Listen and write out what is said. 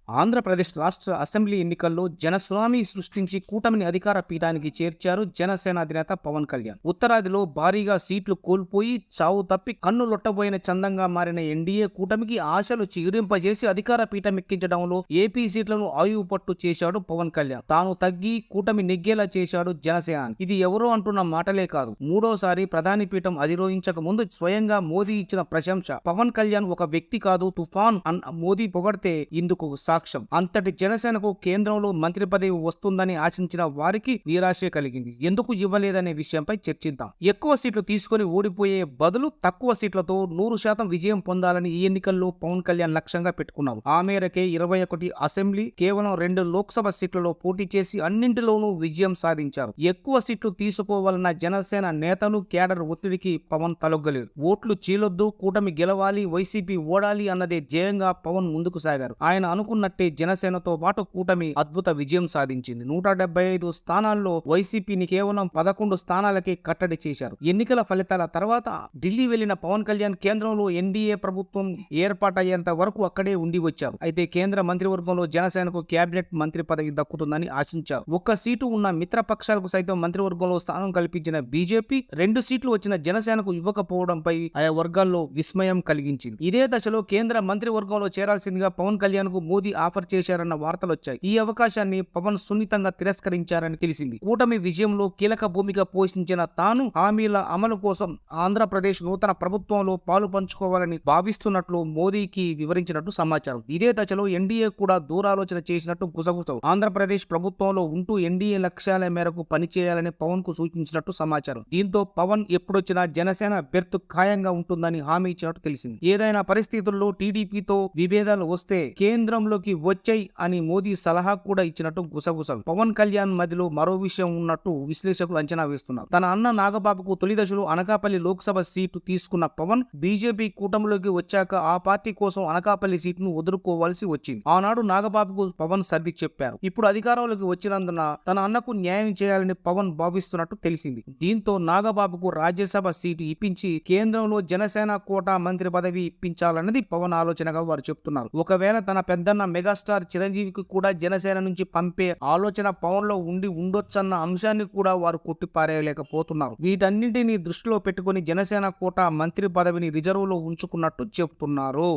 ఆంధ్రప్రదేశ్ రాష్ట్ర అసెంబ్లీ ఎన్నికల్లో జనసునామీ సృష్టించి కూటమిని అధికార పీఠానికి చేర్చారు జనసేన అధినేత పవన్ కళ్యాణ్. ఉత్తరాదిలో భారీగా సీట్లు కోల్పోయి చావు తప్పి కన్ను లొట్టబోయిన చందంగా మారిన ఎన్డీఏ కూటమికి ఆశలు చిగురింపజేసి అధికార పీఠం ఎక్కించడంలో ఏపీ సీట్లను ఆయువు పట్టు చేశాడు పవన్ కళ్యాణ్. తాను తగ్గి కూటమి నెగ్గేలా చేశాడు జనసేన. ఇది ఎవరో అంటున్న మాటలే కాదు, మూడోసారి ప్రధాని పీఠం అధిరోహించక ముందు స్వయంగా మోదీ ఇచ్చిన ప్రశంస. పవన్ కళ్యాణ్ ఒక వ్యక్తి కాదు, తుఫాన్ అన్న మోదీ పొగడితే ఇందుకు సాక్ష్యం. అంతటి జనసేనకు కేంద్రంలో మంత్రి పదవి వస్తుందని ఆశించిన వారికి నిరాశే కలిగింది. ఎందుకు ఇవ్వలేదనే విషయంపై చర్చిద్దాం. ఎక్కువ సీట్లు తీసుకుని ఓడిపోయే బదులు తక్కువ సీట్లతో 100% విజయం పొందాలని ఈ ఎన్నికల్లో పవన్ కళ్యాణ్ లక్ష్యంగా పెట్టుకున్నారు. ఆ మేరకే 21 అసెంబ్లీ, కేవలం 2 లోక్సభ సీట్లలో పోటీ చేసి అన్నింటిలోనూ విజయం సాధించారు. ఎక్కువ సీట్లు తీసుకోవాలన్న జనసేన నేతలు కేడర్ ఒత్తిడికి పవన్ తలొగ్గలేదు. ఓట్లు చీలొద్దు, కూటమి గెలవాలి, వైసీపీ ఓడాలి అన్నదే ధ్యేయంగా పవన్ ముందుకు సాగారు. ఆయన అనుకున్నట్టే జనసేనతో పాటు కూటమి అద్భుత విజయం సాధించింది. 175 స్థానాల్లో వైసీపీని కేవలం 11 స్థానాలకే కట్టడి చేశారు. ఎన్నికల ఫలితాల తర్వాత ఢిల్లీ వెళ్లిన పవన్ కళ్యాణ్ కేంద్రంలో ఎన్డీఏ ప్రభుత్వం ఏర్పాటయ్యేంత వరకు అక్కడే ఉండి వచ్చారు. అయితే కేంద్ర మంత్రివర్గంలో జనసేనకు కేబినెట్ మంత్రి పదవి దక్కుతుందని ఆశించారు. ఒక్క సీటు ఉన్న మిత్రపక్షాలకు సైతం మంత్రివర్గంలో స్థానం కల్పించిన బీజేపీ 2 సీట్లు వచ్చిన జనసేనకు ఇవ్వకపోవడంపై ఆయా వర్గాల్లో విస్మయం కలిగించింది. ఇదే దశలో కేంద్ర మంత్రివర్గంలో చేరాల్సిందిగా పవన్ కళ్యాణ్ కు మోదీ ఆఫర్ చేశారన్న వార్తలు వచ్చాయి. ఈ అవకాశాన్ని పవన్ సున్నితంగా తిరస్కరించారని తెలిసింది. కూటమి విజయంలో కీలక భూమిక పోషించిన తాను హామీల అమలు కోసం ఆంధ్రప్రదేశ్ నూతన ప్రభుత్వంలో పాలు పంచుకోవాలని భావిస్తున్నట్లు మోదీకి వివరించినట్టు సమాచారం. ఇదే దశలో ఎన్డీఏ కూడా దూరాలోచన చేసినట్టు గుసగుసవు. ఆంధ్రప్రదేశ్ ప్రభుత్వంలో ఉంటూ ఎన్డీఏ లక్ష్యాల మేరకు పనిచేయాలని పవన్ కు సూచించినట్టు సమాచారం. దీంతో పవన్ ఎప్పుడొచ్చినా జనసేన బెర్త్ ఖాయంగా ఉంటుందని హామీ ఇచ్చినట్టు తెలిసింది. ఏదైనా పరిస్థితుల్లో టీడీపీతో విభేదాలు వస్తే కేంద్రంలోకి వచ్చాయి అని మోదీ సలహా కూడా ఇచ్చినట్టు గుసగుసలు. పవన్ కళ్యాణ్ మధ్యలో మరో విషయం ఉన్నట్టు విశ్లేషకులు అంచనా వేస్తున్నారు. తన అన్న నాగబాబుకు తొలి దశలో అనకాపల్లి లోక్సభ సీటు తీసుకున్న పవన్ బీజేపీ కూటమిలోకి వచ్చాక ఆ పార్టీ కోసం అనకాపల్లి సీటును వదులుకోవాల్సి వచ్చింది. ఆనాడు నాగబాబుకు పవన్ సర్ది చెప్పారు. ఇప్పుడు అధికారంలోకి వచ్చినందున తన అన్నకు న్యాయం చేయాలని పవన్ భావిస్తున్నట్టు తెలిసింది. దీంతో నాగబాబుకు రాజ్యసభ సీటు ఇప్పించి కేంద్రంలో జనసేన కోటా మంత్రి పదవి ఇప్పించాలన్నది పవన్ ఆలోచనగా వారు చెప్తున్నారు. ఒకవేళ తన పెద్దన్న మెగాస్టార్ చిరంజీవికి కూడా జనసేన నుంచి పంపే ఆలోచన పవన్ లో ఉండి ఉండొచ్చన్న అంశాన్ని కూడా వారు కొట్టిపారేయలేకపోతున్నారు. వీటన్నింటినీ దృష్టిలో పెట్టుకుని జనసేన కోటా మంత్రి పదవిని రిజర్వ్ లో ఉంచుకున్నట్టు చెప్తున్నారు.